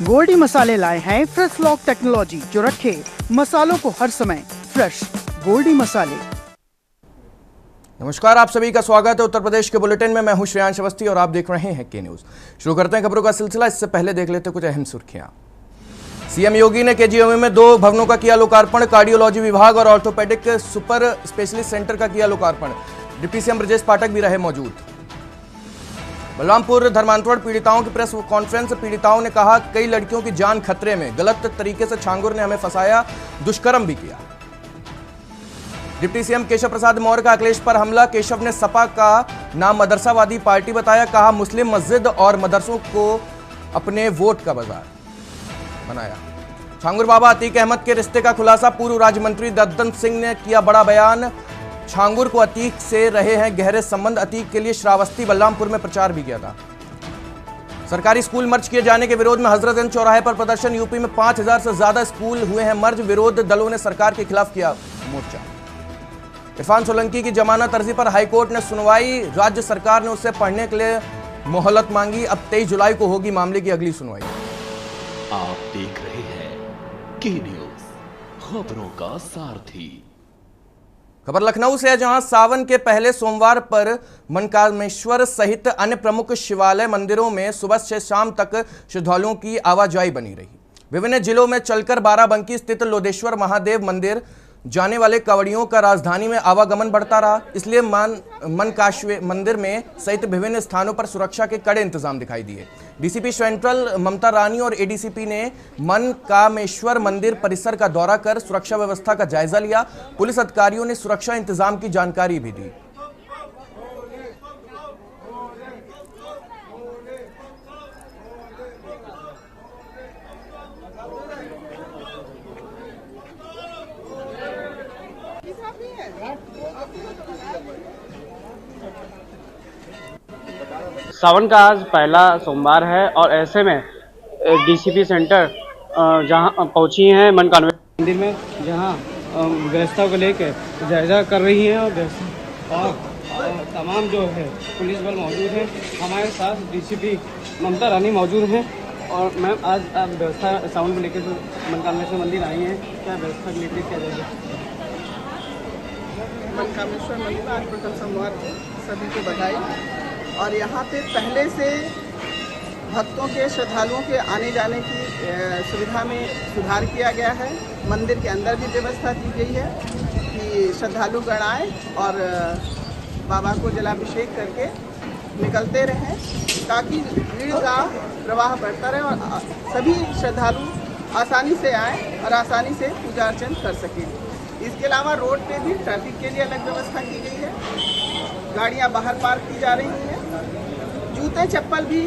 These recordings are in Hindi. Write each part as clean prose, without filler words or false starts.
गोल्डी मसाले लाए हैं फ्रेश लॉक टेक्नोलॉजी जो रखे मसालों को हर समय फ्रेश। गोल्डी मसाले। नमस्कार, आप सभी का स्वागत है उत्तर प्रदेश के बुलेटिन में। मैं हूं श्रेयांश अवस्थी और आप देख रहे हैं के न्यूज। शुरू करते हैं खबरों का सिलसिला। इससे पहले देख लेते कुछ अहम सुर्खियां। सीएम योगी ने केजीएमयू में 2 भवनों का किया लोकार्पण। कार्डियोलॉजी विभाग और ऑर्थोपेडिक सुपर स्पेशलिस्ट सेंटर का किया लोकार्पण। डिप्टी सीएम ब्रजेश पाठक भी रहे मौजूद। बलरामपुर धर्मांतरण पीड़िताओं की प्रेस कॉन्फ्रेंस। पीड़िताओं ने कहा, कई लड़कियों की जान खतरे में, गलत तरीके से छांगुर ने हमें फंसाया, दुष्कर्म भी किया। डिप्टी सीएम केशव प्रसाद मौर्य का अखिलेश पर हमला। केशव ने सपा का नाम मदरसावादी पार्टी बताया। कहा, मुस्लिम मस्जिद और मदरसों को अपने वोट का बाजार बनाया। छांगुर बाबा अतीक अहमद के रिश्ते का खुलासा। पूर्व राज्य मंत्री दद्दन सिंह ने किया बड़ा बयान। छांगुर को अतीक से रहे हैं गहरे संबंध। अतीक के लिए श्रावस्ती बलरामपुर में प्रचार भी किया था। सरकारी स्कूल मर्ज किए जाने के विरोध में हजरतगंज चौराहे पर प्रदर्शन। यूपी में 5000 से ज्यादा स्कूल हुए हैं मर्ज। विरोध दलों ने सरकार के खिलाफ किया मोर्चा। इरफान सोलंकी की जमानत अर्जी पर हाईकोर्ट ने सुनवाई। राज्य सरकार ने उससे पढ़ने के लिए मोहलत मांगी। अब 23 जुलाई को होगी मामले की अगली सुनवाई। आप देख रहे हैं के न्यूज, खबरों का सारथी। खबर लखनऊ से है, जहां सावन के पहले सोमवार पर मनकामेश्वर सहित अन्य प्रमुख शिवालय मंदिरों में सुबह से शाम तक श्रद्धालुओं की आवाजाही बनी रही। विभिन्न जिलों में चलकर बाराबंकी स्थित लोदेश्वर महादेव मंदिर जाने वाले कांवड़ियों का राजधानी में आवागमन बढ़ता रहा। इसलिए मनकामेश्वर मंदिर में सहित विभिन्न स्थानों पर सुरक्षा के कड़े इंतजाम दिखाई दिए। डीसीपी सेंट्रल ममता रानी और एडीसीपी ने मनकामेश्वर मंदिर परिसर का दौरा कर सुरक्षा व्यवस्था का जायजा लिया। पुलिस अधिकारियों ने सुरक्षा इंतजाम की जानकारी भी दी। सावन का आज पहला सोमवार है और ऐसे में डीसीपी सेंटर जहां पहुंची हैं मनकामेश्वर मंदिर में, जहां व्यवस्था को लेकर जायजा कर रही हैं और तमाम जो है पुलिस बल मौजूद है। हमारे साथ डीसीपी ममता रानी मौजूद हैं। और मैम, आज आप व्यवस्था सावन को लेकर मनकामेश्वर मंदिर आई हैं, क्या व्यवस्था को लेकर क्या जाएगा? मनकामेश्वर मंदिर आज प्रथम सोमवार को सभी को बधाई। और यहाँ पे पहले से भक्तों के, श्रद्धालुओं के आने जाने की सुविधा में सुधार किया गया है। मंदिर के अंदर भी व्यवस्था की गई है कि श्रद्धालुगण आए और बाबा को जलाभिषेक करके निकलते रहें, ताकि भीड़ का प्रवाह बढ़ता रहे और सभी श्रद्धालु आसानी से आएँ और आसानी से पूजा अर्चन कर सकें। इसके अलावा रोड पे भी ट्रैफिक के लिए अलग व्यवस्था की गई है। गाड़ियां बाहर पार्क की जा रही हैं। जूते चप्पल भी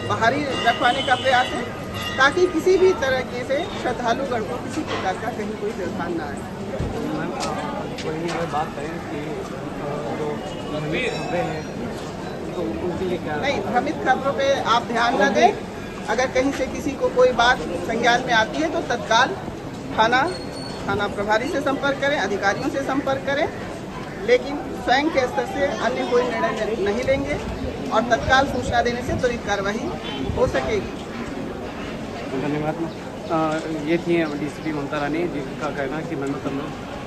बाहर ही रखवाने का प्रयास है, ताकि किसी भी तरह से श्रद्धालुगण को किसी प्रकार का कहीं कोई व्यवधान ना आए। बात करें कि जो भ्रमित खबरें हैं तो उनके लिए क्या? नहीं, भ्रमित खबरों पे आप ध्यान न दें। अगर कहीं से किसी को कोई बात संज्ञान में आती है तो तत्काल थाना प्रभारी से संपर्क करें, अधिकारियों से संपर्क करें, लेकिन स्वयं के स्तर से अन्य कोई निर्णय नहीं लेंगे और तत्काल सूचना देने से त्वरित कार्रवाई हो सकेगी। धन्यवाद। ये थी डीसीपी ममता रानी, जिनका कहना है कि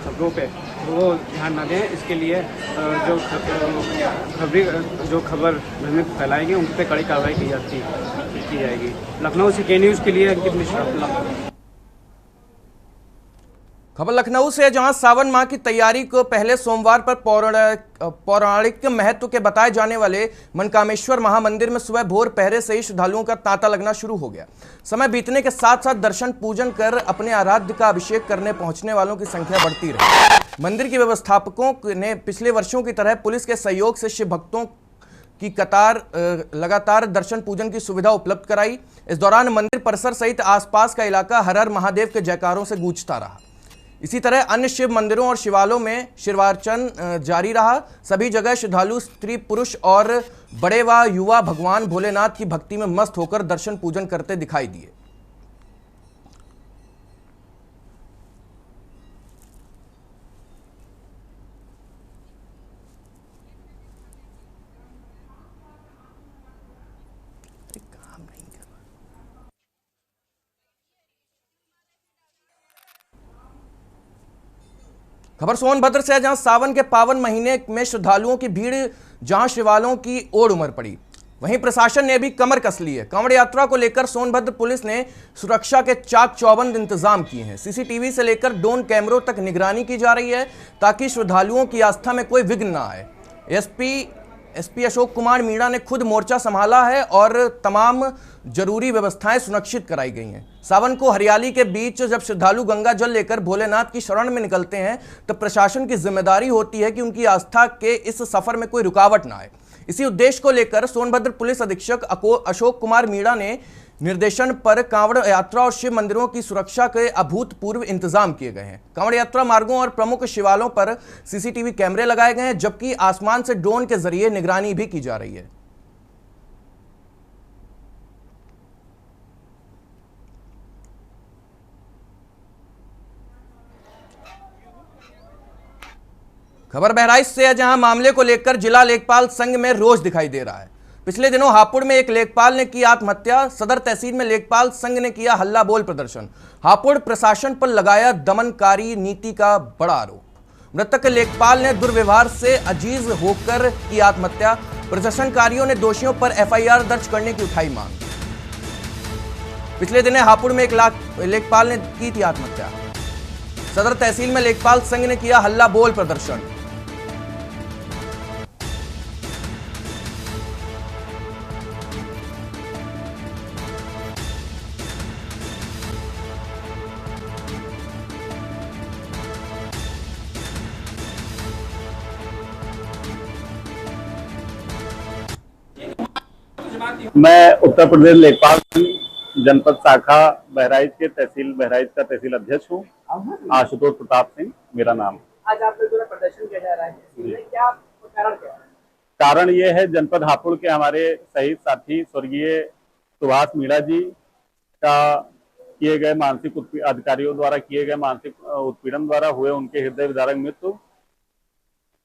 खबरों पे वो ध्यान न दें। इसके लिए जो खबर भ्रमित फैलाएंगे उन पर कड़ी कार्रवाई की जाएगी। लखनऊ से के न्यूज़ के लिए अंकित मिश्रा। खबर लखनऊ से, जहां सावन माह की तैयारी को पहले सोमवार पर पौराणिक महत्व के बताए जाने वाले मनकामेश्वर महामंदिर में सुबह भोर पहरे से ही श्रद्धालुओं का तांता लगना शुरू हो गया। समय बीतने के साथ साथ दर्शन पूजन कर अपने आराध्य का अभिषेक करने पहुंचने वालों की संख्या बढ़ती रही। मंदिर के व्यवस्थापकों ने पिछले वर्षों की तरह पुलिस के सहयोग से शिव भक्तों की कतार लगातार दर्शन पूजन की सुविधा उपलब्ध कराई। इस दौरान मंदिर परिसर सहित आसपास का इलाका हर हर महादेव के जयकारों से गूंजता रहा। इसी तरह अन्य शिव मंदिरों और शिवालयों में शिवार्चन जारी रहा। सभी जगह श्रद्धालु स्त्री पुरुष और बड़े व युवा भगवान भोलेनाथ की भक्ति में मस्त होकर दर्शन पूजन करते दिखाई दिए। खबर सोनभद्र से है, जहां सावन के पावन महीने में श्रद्धालुओं की भीड़ जहां शिवालयों की ओर उमड़ पड़ी, वहीं प्रशासन ने भी कमर कस ली है। कांवड़ यात्रा को लेकर सोनभद्र पुलिस ने सुरक्षा के चाक चौबंद इंतजाम किए हैं। सीसीटीवी से लेकर ड्रोन कैमरों तक निगरानी की जा रही है ताकि श्रद्धालुओं की आस्था में कोई विघ्न न आए। एसपी अशोक कुमार मीणा ने खुद मोर्चा संभाला है और तमाम जरूरी व्यवस्थाएं सुनिश्चित कराई गई हैं। सावन को हरियाली के बीच जब श्रद्धालु गंगा जल लेकर भोलेनाथ की शरण में निकलते हैं तो प्रशासन की जिम्मेदारी होती है कि उनकी आस्था के इस सफर में कोई रुकावट ना आए। इसी उद्देश्य को लेकर सोनभद्र पुलिस अधीक्षक अशोक कुमार मीणा ने निर्देशन पर कांवड़ यात्रा और शिव मंदिरों की सुरक्षा के अभूतपूर्व इंतजाम किए गए हैं। कांवड़ यात्रा मार्गों और प्रमुख शिवालयों पर सीसीटीवी कैमरे लगाए गए हैं, जबकि आसमान से ड्रोन के जरिए निगरानी भी की जा रही है। खबर बहराइच से है, जहां मामले को लेकर जिला लेखपाल संघ में रोष दिखाई दे रहा है। पिछले दिनों हापुड़ में एक लेखपाल ने की आत्महत्या। सदर तहसील में लेखपाल संघ ने किया हल्ला बोल प्रदर्शन। हापुड़ प्रशासन पर लगाया दमनकारी नीति का बड़ा आरोप। मृतक लेखपाल ने दुर्व्यवहार से अजीज होकर की आत्महत्या। प्रदर्शनकारियों ने दोषियों पर एफआईआर दर्ज करने की उठाई मांग। पिछले दिनों हापुड़ में एक लेखपाल ने की थी आत्महत्या। सदर तहसील में लेखपाल संघ ने किया हल्ला बोल प्रदर्शन। मैं उत्तर प्रदेश लेखपाल जनपद शाखा बहराइच के तहसील बहराइच का तहसील अध्यक्ष हूँ। आशुतोष प्रताप सिंह मेरा नाम। आज आप लोगों द्वारा प्रदर्शन किया जा रहा है, क्या कारण क्या है? कारण ये है, जनपद हापुड़ के हमारे शहीद साथी स्वर्गीय सुभाष मीणा जी का किए गए मानसिक अधिकारियों द्वारा किए गए मानसिक उत्पीड़न द्वारा हुए उनके हृदय विदारक मृत्यु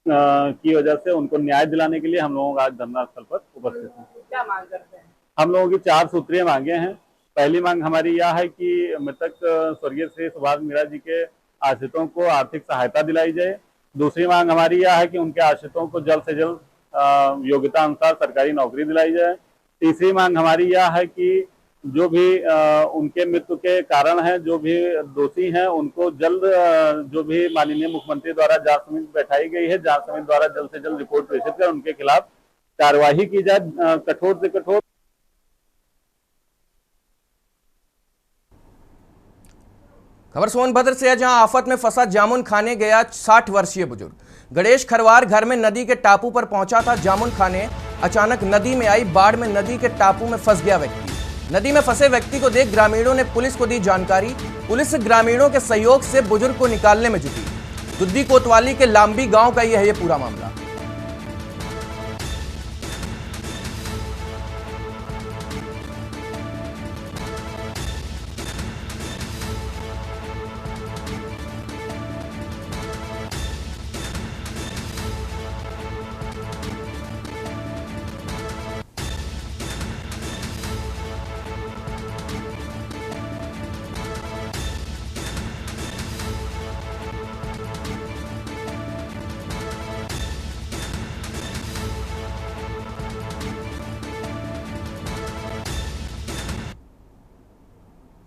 की वजह से उनको न्याय दिलाने के लिए हम लोग आज धरना स्थल पर उपस्थित हैं। क्या मांग करते हैं? हम लोगों की 4 सूत्रीय मांगे हैं। पहली मांग हमारी यह है कि मृतक स्वर्गीय श्री सुभाष मीणा जी के आश्रितों को आर्थिक सहायता दिलाई जाए। दूसरी मांग हमारी यह है कि उनके आश्रितों को जल्द से जल्द योग्यता अनुसार सरकारी नौकरी दिलाई जाए। तीसरी मांग हमारी यह है कि जो भी उनके मृत्यु के कारण हैं, जो भी दोषी हैं, उनको जल्द जो भी माननीय मुख्यमंत्री द्वारा जांच समिति बैठाई गई है, जांच समिति द्वारा जल्द से जल्द रिपोर्ट प्रेषित कर उनके खिलाफ कार्यवाही की जाए, कठोर से कठोर। खबर सोनभद्र से है, जहां आफत में फंसा जामुन खाने गया 60 वर्षीय बुजुर्ग। गणेश खरवार घर में नदी के टापू पर पहुंचा था जामुन खाने। अचानक नदी में आई बाढ़ में नदी के टापू में फंस गया व्यक्ति। नदी में फंसे व्यक्ति को देख ग्रामीणों ने पुलिस को दी जानकारी। पुलिस ग्रामीणों के सहयोग से बुजुर्ग को निकालने में जुटी। दुद्दी कोतवाली के लांबी गांव का यह है पूरा मामला।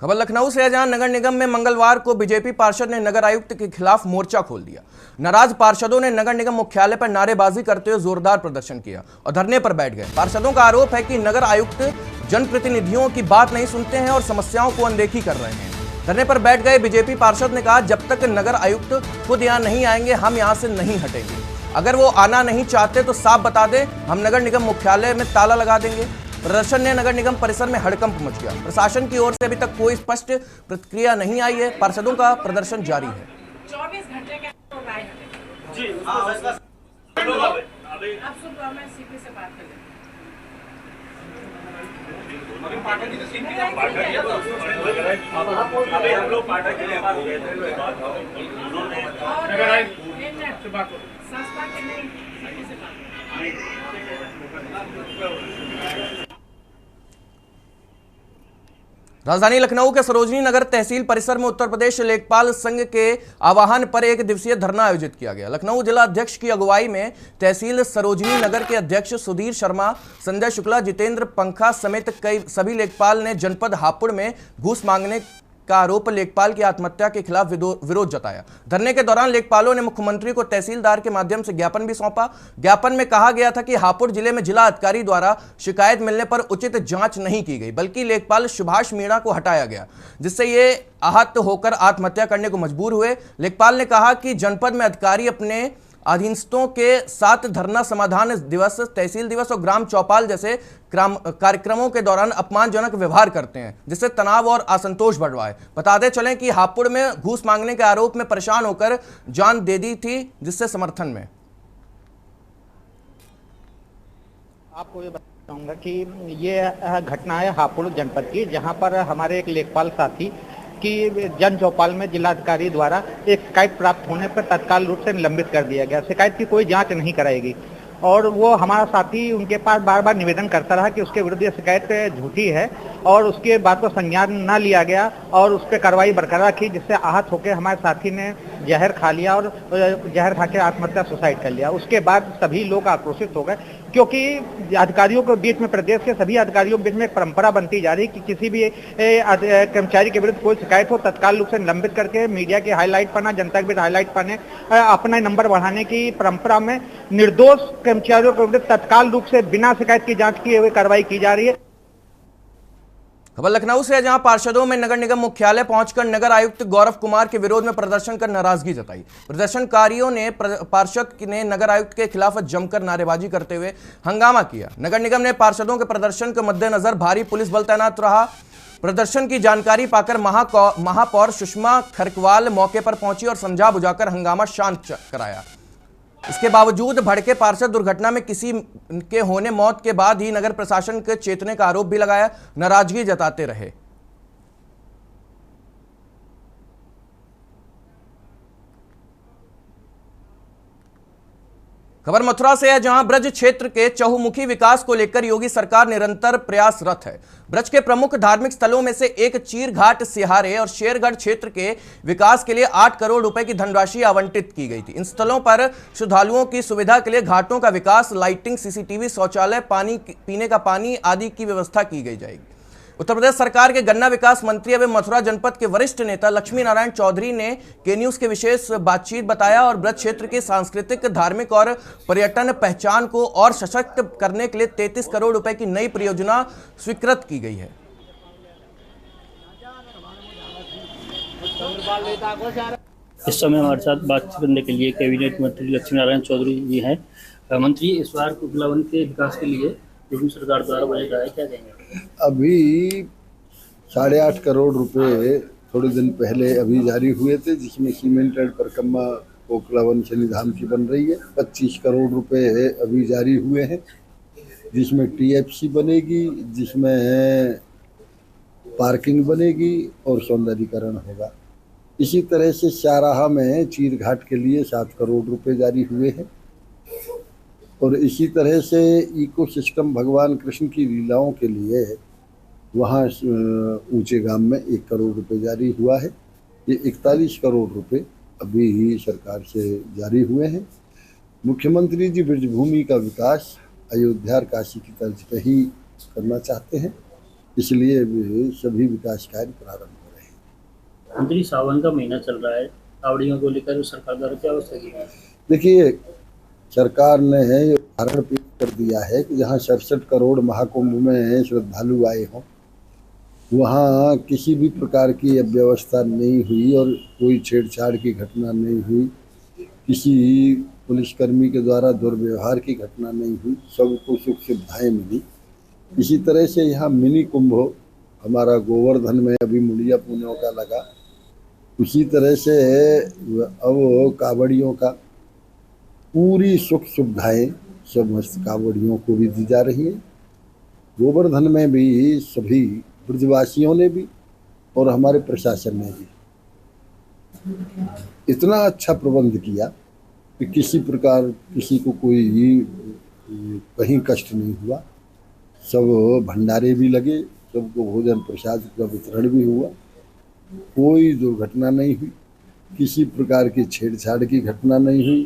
खबर लखनऊ से है, जहां नगर निगम में मंगलवार को बीजेपी पार्षद ने नगर आयुक्त के खिलाफ मोर्चा खोल दिया। नाराज पार्षदों ने नगर निगम मुख्यालय पर नारेबाजी करते हुए जोरदार प्रदर्शन किया और धरने पर बैठ गए। पार्षदों का आरोप है कि नगर आयुक्त जनप्रतिनिधियों की बात नहीं सुनते हैं और समस्याओं को अनदेखी कर रहे हैं। धरने पर बैठ गए बीजेपी पार्षद ने कहा, जब तक नगर आयुक्त खुद यहाँ नहीं आएंगे हम यहाँ से नहीं हटेंगे। अगर वो आना नहीं चाहते तो साफ बता दें, हम नगर निगम मुख्यालय में ताला लगा देंगे। प्रदर्शन ने नगर निगम परिसर में हड़कंप मच गया। प्रशासन की ओर से अभी तक कोई स्पष्ट प्रतिक्रिया नहीं आई है। पार्षदों का प्रदर्शन जारी है। 24 घंटे के जी अब सुबह में सीपी से बात करें। हम लोग पाठक के लिए बात हो गए थे, संस्था के लिए सीपी से बात। राजधानी लखनऊ के सरोजनी नगर तहसील परिसर में उत्तर प्रदेश लेखपाल संघ के आह्वान पर एक दिवसीय धरना आयोजित किया गया। लखनऊ जिला अध्यक्ष की अगुवाई में तहसील सरोजनी नगर के अध्यक्ष सुधीर शर्मा, संजय शुक्ला, जितेंद्र पंखा समेत सभी लेखपाल ने जनपद हापुड़ में घूस मांगने का आरोप लेखपाल की आत्महत्या के खिलाफ विरोध जताया। धरने के दौरान लेखपालों ने मुख्यमंत्री को तहसीलदार के माध्यम से ज्ञापन भी सौंपा। ज्ञापन में कहा गया था कि हापुड़ जिले में जिला अधिकारी द्वारा शिकायत मिलने पर उचित जांच नहीं की गई, बल्कि लेखपाल सुभाष मीणा को हटाया गया, जिससे ये आहत होकर आत्महत्या करने को मजबूर हुए। लेखपाल ने कहा कि जनपद में अधिकारी अपने अधीनस्थों के साथ धरना समाधान दिवस, तहसील दिवस और ग्राम चौपाल जैसे कार्यक्रमों के दौरान अपमानजनक व्यवहार करते हैं, जिससे तनाव और असंतोष बढ़ रहा है। बताते चलें कि हापुड़ में घूस मांगने के आरोप में परेशान होकर जान दे दी थी, जिससे समर्थन में आपको ये बताऊंगा कि ये घटना है हापुड़ जनपद की, जहां पर हमारे एक लेखपाल साथी कि जन चौपाल में जिलाधिकारी द्वारा एक शिकायत प्राप्त होने पर तत्काल रूप से निलंबित कर दिया गया। शिकायत की कोई जांच नहीं कराई गई और वो हमारा साथी उनके पास बार बार निवेदन करता रहा कि उसके विरुद्ध ये शिकायत झूठी है और उसके बात को संज्ञान न लिया गया और उस पर कार्रवाई बरकरार की, जिससे आहत होकर हमारे साथी ने जहर खा लिया और जहर खा के आत्महत्या सुसाइड कर लिया। उसके बाद सभी लोग आक्रोशित हो गए, क्योंकि अधिकारियों के बीच में, प्रदेश के सभी अधिकारियों के बीच में एक परंपरा बनती जा रही है कि किसी भी कर्मचारी के विरुद्ध कोई शिकायत हो तत्काल रूप से निलंबित करके मीडिया की हाईलाइट पाना, जनता के बीच हाईलाइट पाने, अपना नंबर बढ़ाने की परंपरा में निर्दोष कर्मचारियों के विरुद्ध तत्काल रूप से बिना शिकायत की जांच किए हुए कार्रवाई की जा रही है। खबर लखनऊ से है, जहां पार्षदों में नगर निगम मुख्यालय पहुंचकर नगर आयुक्त गौरव कुमार के विरोध में प्रदर्शन कर नाराजगी जताई। प्रदर्शनकारियों ने पार्षद ने नगर आयुक्त के खिलाफ जमकर नारेबाजी करते हुए हंगामा किया। नगर निगम ने पार्षदों के प्रदर्शन के मद्देनजर भारी पुलिस बल तैनात रहा। प्रदर्शन की जानकारी पाकर महापौर सुषमा खरकवाल मौके पर पहुंची और समझा बुझाकर हंगामा शांत कराया। इसके बावजूद भड़के पार्षद दुर्घटना में किसी के होने मौत के बाद ही नगर प्रशासन के चेतने का आरोप भी लगाया, नाराजगी जताते रहे। खबर मथुरा से है, जहां ब्रज क्षेत्र के चहुमुखी विकास को लेकर योगी सरकार निरंतर प्रयासरत है। ब्रज के प्रमुख धार्मिक स्थलों में से एक चीरघाट, सिहारे और शेरगढ़ क्षेत्र के विकास के लिए 8 करोड़ रुपए की धनराशि आवंटित की गई थी। इन स्थलों पर श्रद्धालुओं की सुविधा के लिए घाटों का विकास, लाइटिंग, सीसीटीवी, शौचालय, पानी, पीने का पानी आदि की व्यवस्था की गई जाएगी। उत्तर प्रदेश सरकार के गन्ना विकास मंत्री एवं मथुरा जनपद के वरिष्ठ नेता लक्ष्मी नारायण चौधरी ने के न्यूज के विशेष बातचीत बताया और ब्रज क्षेत्र की सांस्कृतिक, धार्मिक और पर्यटन पहचान को और सशक्त करने के लिए 33 करोड़ रुपए की नई परियोजना स्वीकृत की गई है। इस समय हमारे साथ बातचीत करने के लिए कैबिनेट मंत्री लक्ष्मी नारायण चौधरी जी हैं। मंत्री, इस बार कुबलावन के विकास के लिए योगी सरकार द्वारा बजट आया, क्या कहेंगे? अभी 8.5 करोड़ रुपए थोड़े दिन पहले अभी जारी हुए थे, जिसमें सीमेंटेड परिक्रमा कोकलावन शनिधाम की बन रही है। 25 करोड़ रुपए अभी जारी हुए हैं, जिसमें TFC बनेगी, जिसमें पार्किंग बनेगी और सौंदर्यीकरण होगा। इसी तरह से शाहराहा में चीरघाट के लिए 7 करोड़ रुपए जारी हुए हैं और इसी तरह से इकोसिस्टम भगवान कृष्ण की लीलाओं के लिए वहाँ ऊंचे गांव में 1 करोड़ रुपए जारी हुआ है। ये 41 करोड़ रुपए अभी ही सरकार से जारी हुए हैं। मुख्यमंत्री जी ब्रजभूमि का विकास अयोध्या और काशी की तर्ज पर ही करना चाहते हैं, इसलिए सभी विकास कार्य प्रारंभ हो रहे हैं। मंत्री, सावन का महीना चल रहा है, कावड़ियों को लेकर सरकार द्वारा क्या व्यवस्था की है? देखिए, सरकार ने ये उदाहरण पेश कर दिया है कि जहाँ 67 करोड़ महाकुंभ में श्रद्धालु आए हों, वहाँ किसी भी प्रकार की अव्यवस्था नहीं हुई और कोई छेड़छाड़ की घटना नहीं हुई, किसी पुलिसकर्मी के द्वारा दुर्व्यवहार की घटना नहीं हुई, सबको सुख सुविधाएँ मिली। इसी तरह से यहाँ मिनी कुंभ हमारा गोवर्धन में अभी मुड़िया पुण्यों का लगा, उसी तरह से अब कावड़ियों का पूरी सुख सुविधाएं समस्त कावड़ियों को भी दी जा रही है। गोवर्धन में भी सभी ब्रजवासियों ने भी और हमारे प्रशासन ने भी इतना अच्छा प्रबंध किया कि किसी प्रकार किसी को कोई कहीं कष्ट नहीं हुआ। सब भंडारे भी लगे, सबको भोजन प्रसाद का वितरण भी हुआ। कोई दुर्घटना नहीं हुई, किसी प्रकार की छेड़छाड़ की घटना नहीं हुई,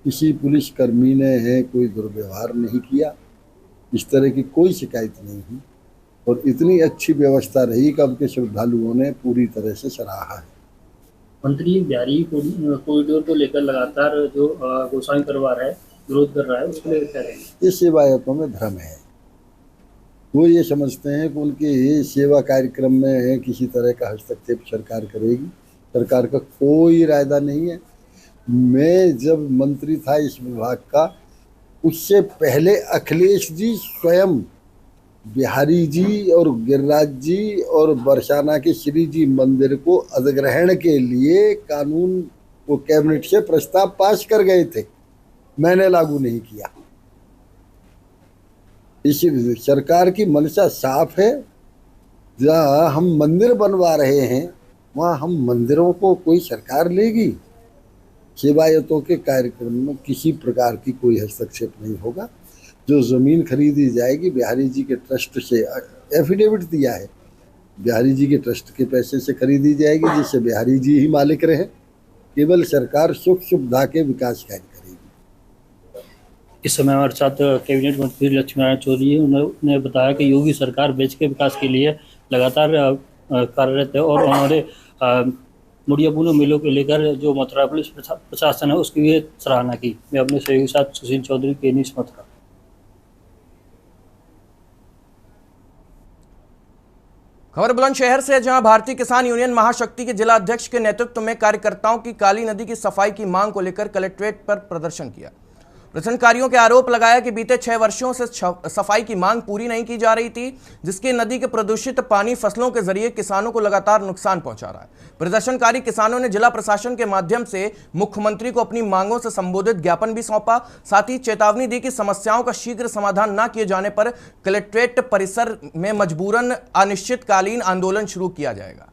किसी पुलिसकर्मी ने कोई दुर्व्यवहार नहीं किया, इस तरह की कोई शिकायत नहीं हुई और इतनी अच्छी व्यवस्था रही कि अब के श्रद्धालुओं ने पूरी तरह से सराहा है। मंत्री बिहारी कॉरिडोर को लेकर लगातार जो गोस्वामी परिवार है विरोध कर रहा है, उसके लिए क्या कहेंगे? ये सेवायतों में भ्रम है। वो ये समझते हैं कि उनके सेवा कार्यक्रम में किसी तरह का हस्तक्षेप सरकार करेगी। सरकार का कोई इरादा नहीं है। मैं जब मंत्री था इस विभाग का, उससे पहले अखिलेश जी स्वयं बिहारी जी और गिरिराज जी और बरसाना के श्री जी मंदिर को अधिग्रहण के लिए कानून वो कैबिनेट से प्रस्ताव पास कर गए थे, मैंने लागू नहीं किया। इस सरकार की मंशा साफ है। जहाँ हम मंदिर बनवा रहे हैं वहाँ हम मंदिरों को कोई सरकार लेगी। सेवायतों के कार्यक्रम में किसी प्रकार की कोई हस्तक्षेप नहीं होगा। जो ज़मीन खरीदी जाएगी बिहारी जी के ट्रस्ट से, एफिडेविट दिया है, बिहारी जी के ट्रस्ट के पैसे से खरीदी जाएगी, जिससे बिहारी जी ही मालिक रहे। केवल सरकार सुख सुविधा के विकास कार्य करेगी। इस समय हमारे साथ कैबिनेट मंत्री लक्ष्मीनारायण चौधरी हैं। उन्होंने बताया कि योगी सरकार देश के विकास के लिए लगातार कार्यरत है और उन्होंने मुड़िया पूनम मेलों को लेकर जो मथुरा पुलिस प्रशासन है उसकी भी सराहना की। मैं अपने सहयोगी के साथ सुशील चौधरी के न्यूज़ मथुरा। खबर बुलंदशहर से, जहां भारतीय किसान यूनियन महाशक्ति के जिला अध्यक्ष के नेतृत्व में कार्यकर्ताओं की काली नदी की सफाई की मांग को लेकर कलेक्ट्रेट पर प्रदर्शन किया। प्रदर्शनकारियों के आरोप लगाया कि बीते 6 वर्षों से सफाई की मांग पूरी नहीं की जा रही थी, जिसकी नदी के प्रदूषित पानी फसलों के जरिए किसानों को लगातार नुकसान पहुंचा रहा है। प्रदर्शनकारी किसानों ने जिला प्रशासन के माध्यम से मुख्यमंत्री को अपनी मांगों से संबोधित ज्ञापन भी सौंपा। साथ ही चेतावनी दी कि समस्याओं का शीघ्र समाधान न किए जाने पर कलेक्ट्रेट परिसर में मजबूरन अनिश्चितकालीन आंदोलन शुरू किया जाएगा।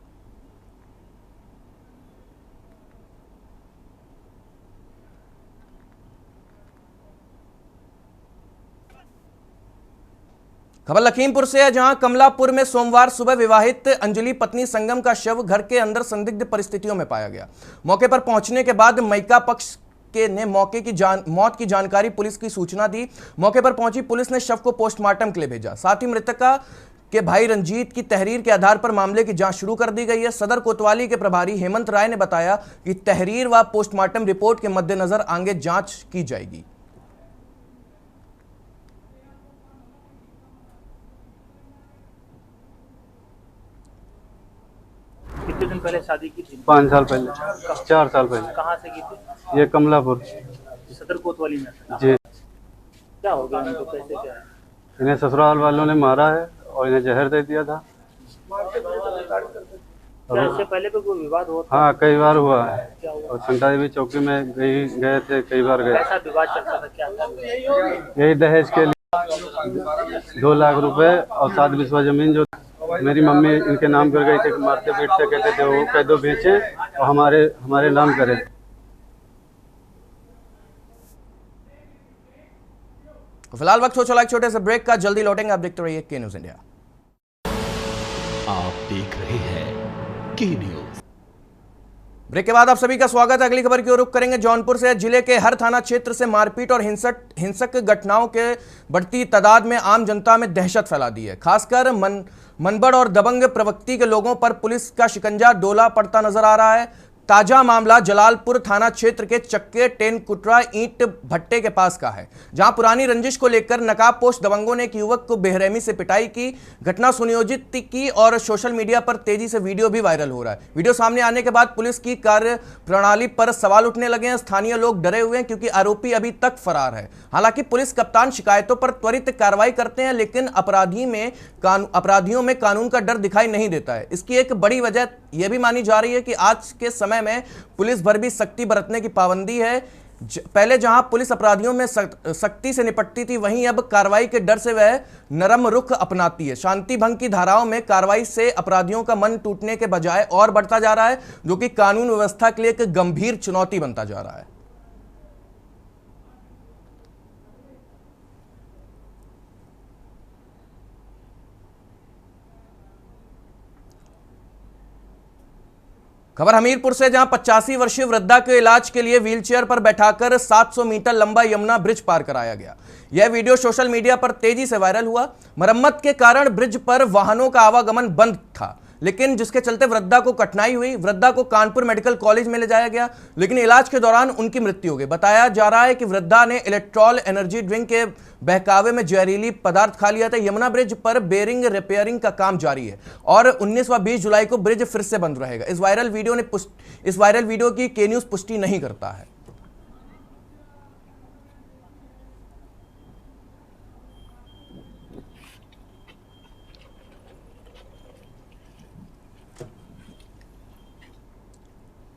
खबर लखीमपुर से है, जहां कमलापुर में सोमवार सुबह विवाहित अंजलि पत्नी संगम का शव घर के अंदर संदिग्ध परिस्थितियों में पाया गया। मौके पर पहुंचने के बाद मइका पक्ष के ने मौत की जानकारी पुलिस की सूचना दी। मौके पर पहुंची पुलिस ने शव को पोस्टमार्टम के लिए भेजा। साथ ही मृतका के भाई रंजीत की तहरीर के आधार पर मामले की जांच शुरू कर दी गई है। सदर कोतवाली के प्रभारी हेमंत राय ने बताया कि तहरीर व पोस्टमार्टम रिपोर्ट के मद्देनजर आगे जांच की जाएगी। कितने दिन पहले शादी की थी? 5 साल पहले, 4 साल पहले। कहाँ से की थी? ये कमलापुर सदर कोतवाली में। जी। क्या हो गया उनको, कैसे क्या है? इन्हें ससुराल वालों ने मारा है और इन्हें जहर दे दिया था। इससे पहले भी कोई विवाद हुआ था? हाँ, कई बार हुआ है और संता देवी चौकी में गए थे, कई बार गए। कैसा विवाद चलता था, क्या था? यही दहेज के लिए 2 लाख रुपए और 7 बिस्वा जमीन जो मेरी मम्मी इनके नाम कर गई थे, मारते पीटते कहते थे वो कह दो बेचें और हमारे नाम करें। फिलहाल वक्त हो चला एक छोटे से ब्रेक का, जल्दी लौटेंगे। आप देखते रहिए के न्यूज़ इंडिया। आप देख रहे हैं के न्यूज़। ब्रेक के बाद आप सभी का स्वागत है। अगली खबर की ओर रुख करेंगे। जौनपुर से, जिले के हर थाना क्षेत्र से मारपीट और हिंसक घटनाओं के बढ़ती तादाद में आम जनता में दहशत फैला दी है। खासकर मनबड़ और दबंग प्रवृत्ति के लोगों पर पुलिस का शिकंजा डोला पड़ता नजर आ रहा है। ताजा मामला जलालपुर थाना क्षेत्र के चक्के टेनकुटरा ईंट भट्टे के पास का है, जहां पुरानी रंजिश को लेकर नकाबपोश दबंगों ने एक युवक को बेरहमी से पिटाई की। घटना सुनियोजित की और सोशल मीडिया पर तेजी से वीडियो भी वायरल हो रहा है। वीडियो सामने आने के बाद पुलिस की कार्य प्रणाली पर सवाल उठने लगे हैं। स्थानीय लोग डरे हुए हैं क्योंकि आरोपी अभी तक फरार है। हालांकि पुलिस कप्तान शिकायतों पर त्वरित कार्रवाई करते हैं, लेकिन अपराधियों में कानून का डर दिखाई नहीं देता है। इसकी एक बड़ी वजह यह भी मानी जा रही है कि आज के समय में पुलिस भर भी सख्ती बरतने की पाबंदी है। पहले जहां पुलिस अपराधियों में सख्ती से निपटती थी, वहीं अब कार्रवाई के डर से वह नरम रुख अपनाती है। शांति भंग की धाराओं में कार्रवाई से अपराधियों का मन टूटने के बजाय और बढ़ता जा रहा है, जो कि कानून व्यवस्था के लिए एक गंभीर चुनौती बनता जा रहा है। खबर हमीरपुर से, जहां 85 वर्षीय वृद्धा के इलाज के लिए व्हीलचेयर पर बैठाकर 700 मीटर लंबा यमुना ब्रिज पार कराया गया। यह वीडियो सोशल मीडिया पर तेजी से वायरल हुआ। मरम्मत के कारण ब्रिज पर वाहनों का आवागमन बंद था, लेकिन जिसके चलते वृद्धा को कठिनाई हुई। वृद्धा को कानपुर मेडिकल कॉलेज में ले जाया गया, लेकिन इलाज के दौरान उनकी मृत्यु हो गई। बताया जा रहा है कि वृद्धा ने इलेक्ट्रॉल एनर्जी ड्रिंक के बहकावे में जहरीली पदार्थ खा लिया था। यमुना ब्रिज पर बेरिंग रिपेयरिंग का काम जारी है और 19 व 20 जुलाई को ब्रिज फिर से बंद रहेगा। इस वायरल वीडियो की के न्यूज पुष्टि नहीं करता है।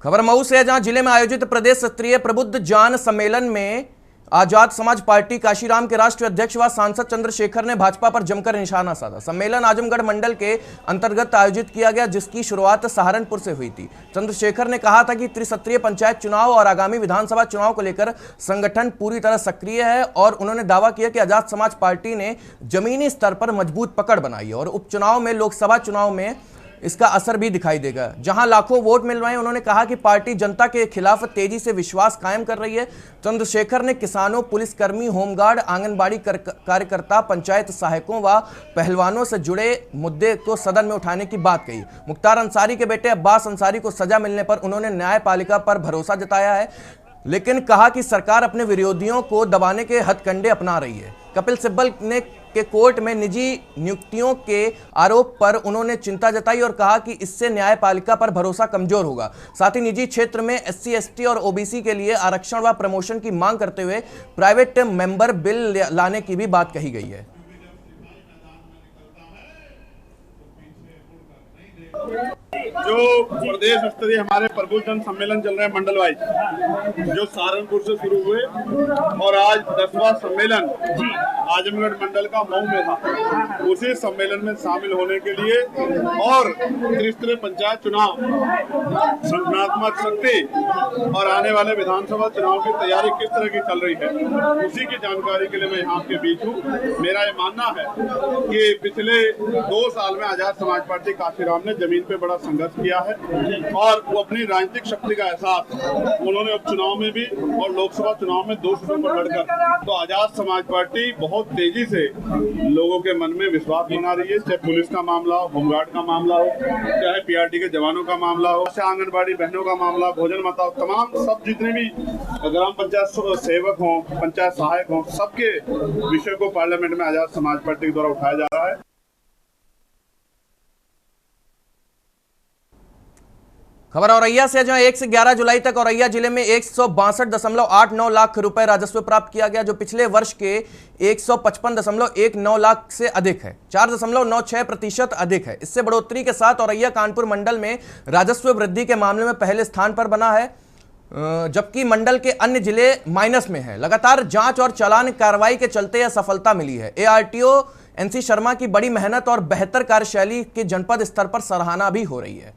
खबर मऊ से है, जहां जिले में आयोजित प्रदेश स्तरीय प्रबुद्ध जान सम्मेलन में आजाद समाज पार्टी काशीराम के राष्ट्रीय अध्यक्ष व सांसद चंद्रशेखर ने भाजपा पर जमकर निशाना साधा। सम्मेलन आजमगढ़ मंडल के अंतर्गत आयोजित किया गया, जिसकी शुरुआत सहारनपुर से हुई थी। चंद्रशेखर ने कहा था कि त्रिस्तरीय पंचायत चुनाव और आगामी विधानसभा चुनाव को लेकर संगठन पूरी तरह सक्रिय है और उन्होंने दावा किया कि आजाद समाज पार्टी ने जमीनी स्तर पर मजबूत पकड़ बनाई है और उपचुनाव में, लोकसभा चुनाव में इसका असर भी दिखाई देगा, जहां लाखों वोट मिल रहे हैं। उन्होंने कहा कि पार्टी जनता के खिलाफ तेजी से विश्वास कायम कर रही है। चंद्रशेखर ने किसानों, पुलिसकर्मी, होमगार्ड, आंगनबाड़ी कार्यकर्ता, पंचायत सहायकों व पहलवानों से जुड़े मुद्दे को सदन में उठाने की बात कही। मुख्तार अंसारी के बेटे अब्बास अंसारी को सजा मिलने पर उन्होंने न्यायपालिका पर भरोसा जताया है, लेकिन कहा कि सरकार अपने विरोधियों को दबाने के हथकंडे अपना रही है। कपिल सिब्बल ने के कोर्ट में निजी नियुक्तियों के आरोप पर उन्होंने चिंता जताई और कहा कि इससे न्यायपालिका पर भरोसा कमजोर होगा। साथ ही निजी क्षेत्र में SC, ST और OBC के लिए आरक्षण व प्रमोशन की मांग करते हुए प्राइवेट मेंबर बिल लाने की भी बात कही गई है। जो प्रदेश स्तरीय हमारे प्रबुद्ध जन सम्मेलन चल रहे हैं मंडल वाइज, जो सहारनपुर से शुरू हुए और आज 10वां सम्मेलन आजमगढ़ मंडल का मऊ में था। उसी सम्मेलन में शामिल होने के लिए और त्रिस्तरीय पंचायत चुनाव, संगठनात्मक शक्ति और आने वाले विधानसभा चुनाव की तैयारी किस तरह की चल रही है, उसी की जानकारी के लिए मैं यहाँ आपके बीच हूँ। मेरा ये मानना है कि पिछले 2 साल में आजाद समाज पार्टी काशीराम ने जमीन पे बड़ा संघर्ष किया है और वो अपनी राजनीतिक शक्ति का एहसास उन्होंने उपचुनाव में भी और लोकसभा चुनाव में 2 सीटों पर लड़कर, तो आजाद समाज पार्टी बहुत तेजी से लोगों के मन में विश्वास बना रही है। चाहे पुलिस का मामला हो, होमगार्ड का मामला हो, चाहे PRT के जवानों का मामला हो, चाहे आंगनबाड़ी बहनों का मामला, भोजन माता हो, तमाम सब जितने भी ग्राम पंचायत सेवक हों, पंचायत सहायक हों, सबके विषय को पार्लियामेंट में आजाद समाज पार्टी के द्वारा उठाया जा रहा है। खबर औरैया से, जहां 1 से 11 जुलाई तक औरैया जिले में 162.89 लाख रुपए राजस्व प्राप्त किया गया, जो पिछले वर्ष के 155.19 लाख से अधिक है, 4.96% अधिक है। इससे बढ़ोतरी के साथ औरैया कानपुर मंडल में राजस्व वृद्धि के मामले में पहले स्थान पर बना है, जबकि मंडल के अन्य जिले माइनस में है। लगातार जांच और चालान कार्रवाई के चलते यह सफलता मिली है। ARTO NC शर्मा की बड़ी मेहनत और बेहतर कार्यशैली की जनपद स्तर पर सराहना भी हो रही है।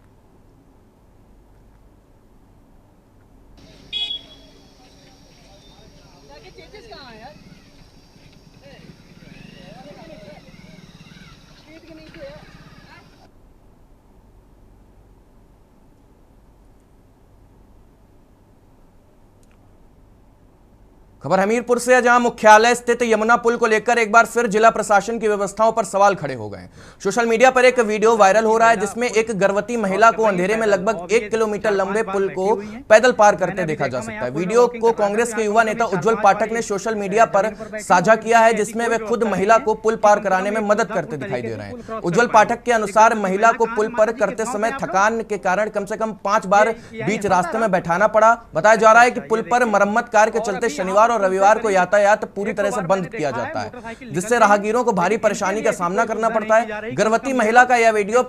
खबर हमीरपुर से है, जहां मुख्यालय स्थित यमुना पुल को लेकर एक बार फिर जिला प्रशासन की व्यवस्थाओं पर सवाल खड़े हो गए। सोशल मीडिया पर एक वीडियो वायरल हो रहा है, जिसमें एक गर्भवती महिला को अंधेरे में लगभग 1 किलोमीटर लंबे पुल को पैदल पार करते देखा जा सकता है। वीडियो को कांग्रेस के युवा नेता उज्जवल पाठक ने सोशल मीडिया पर साझा किया है, जिसमें वे खुद महिला को पुल पार कराने में मदद करते दिखाई दे रहे हैं। उज्जवल पाठक के अनुसार महिला को पुल पर करते समय थकान के कारण कम से कम 5 बार बीच रास्ते में बैठाना पड़ा। बताया जा रहा है कि पुल पर मरम्मत कार्य के चलते शनिवार और रविवार को यातायात पूरी तरह से बंद किया जाता है, जिससे राहगीरों को भारी परेशानी का सामना करना पड़ता है। गर्भवती महिला का यह वीडियो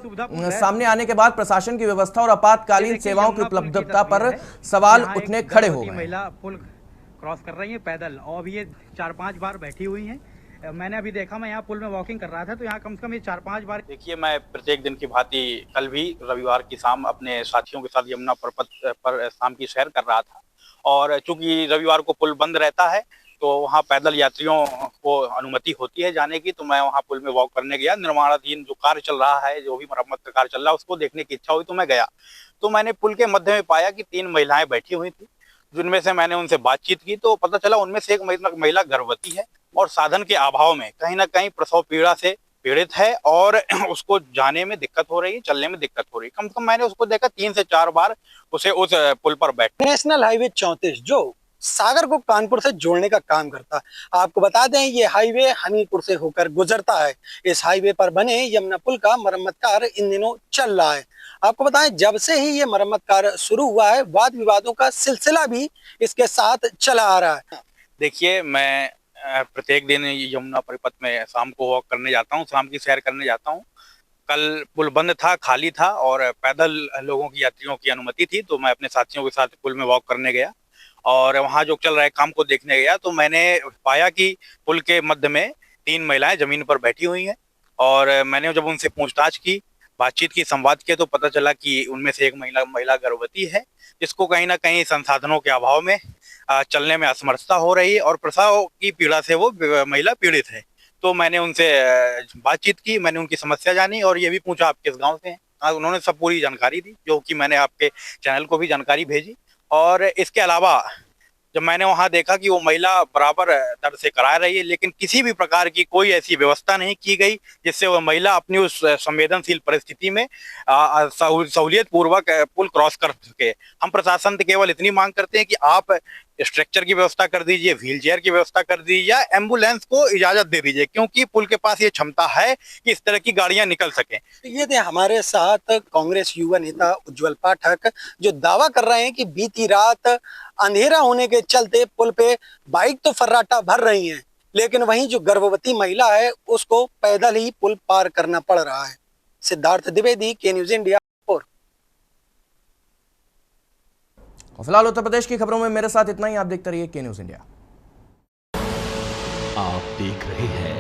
सामने आने के बाद प्रशासन की व्यवस्था और आपातकालीन सेवाओं की उपलब्धता पर सवाल उठने खड़े हो गए। महिला पुल क्रॉस कर रही है पैदल और अभी ये 4-5 बार बैठी हुई हैं। मैंने अभी देखा, मैं यहाँ पुल में वॉकिंग कर रहा था तो यहाँ कम से कम ये 4-5 बार। देखिए, मैं प्रत्येक दिन की भांति कल भी रविवार की शाम अपने साथियों के साथ यमुना पर्वत पर शाम की सैर कर रहा था, और चूंकि रविवार को पुल बंद रहता है तो वहाँ पैदल यात्रियों को अनुमति होती है जाने की, तो मैं वहाँ पुल में वॉक करने गया। निर्माणाधीन जो कार्य चल रहा है, जो भी मरम्मत का कार्य चल रहा है, उसको देखने की इच्छा हुई तो मैं गया। तो मैंने पुल के मध्य में पाया कि 3 महिलाएं बैठी हुई थी, जिनमें से मैंने उनसे बातचीत की तो पता चला उनमें से एक महिला गर्भवती है और साधन के अभाव में कहीं ना कहीं प्रसव पीड़ा से पीड़ित है और उसको जाने में दिक्कत हो रही है, चलने में दिक्कत हो रही है। कम से कम मैंने उसको देखा 3 से 4 बार उसे उस पुल पर बैठ। नेशनल हाईवे 34 जो सागर को कानपुर से जोड़ने का काम करता है। आपको बता दें ये हाईवे हमीरपुर से होकर गुजरता है। इस हाईवे पर बने यमुना पुल का मरम्मत कार्य इन दिनों चल रहा है। आपको बताएं जब से ही ये मरम्मत कार्य शुरू हुआ है वाद विवादों का सिलसिला भी इसके साथ चला आ रहा है। देखिए, मैं प्रत्येक दिन यमुना परिपथ में शाम को वॉक करने जाता हूँ, शाम की सैर करने जाता हूँ। कल पुल बंद था, खाली था और पैदल लोगों की, यात्रियों की अनुमति थी, तो मैं अपने साथियों के साथ पुल में वॉक करने गया और वहाँ जो चल रहा है काम को देखने गया तो मैंने पाया कि पुल के मध्य में 3 महिलाएं जमीन पर बैठी हुई हैं और मैंने जब उनसे पूछताछ की, बातचीत की, संवाद किया तो पता चला कि उनमें से एक महिला गर्भवती है, जिसको कहीं ना कहीं संसाधनों के अभाव में चलने में असमर्थता हो रही है और प्रसव की पीड़ा से वो महिला पीड़ित है। तो मैंने उनसे बातचीत की, मैंने उनकी समस्या जानी और ये भी पूछा आप किस गांव से हैं। उन्होंने सब पूरी जानकारी दी जो कि मैंने आपके चैनल को भी जानकारी भेजी। और इसके अलावा जब मैंने वहां देखा कि वो महिला बराबर दर से करा रही है, लेकिन किसी भी प्रकार की कोई ऐसी व्यवस्था नहीं की गई जिससे वह महिला अपनी उस संवेदनशील परिस्थिति में सहूलियत पूर्वक पुल क्रॉस कर सके। हम प्रशासन से केवल इतनी मांग करते हैं कि आप स्ट्रक्चर की व्यवस्था कर दीजिए, व्हील चेयर की व्यवस्था कर दीजिए या एम्बुलेंस को इजाजत दे दीजिए, क्योंकि पुल के पास ये क्षमता है कि इस तरह की गाड़ियां निकल सकें। ये थे हमारे साथ कांग्रेस युवा नेता उज्जवल पाठक जो दावा कर रहे हैं कि बीती रात अंधेरा होने के चलते पुल पे बाइक तो फर्राटा भर रही हैं, लेकिन वहीं जो गर्भवती महिला है उसको पैदल ही पुल पार करना पड़ रहा है। सिद्धार्थ द्विवेदी, के न्यूज इंडिया। फिलहाल उत्तर प्रदेश की खबरों में मेरे साथ इतना ही। आप देखते रहिए के न्यूज इंडिया। आप देख रहे हैं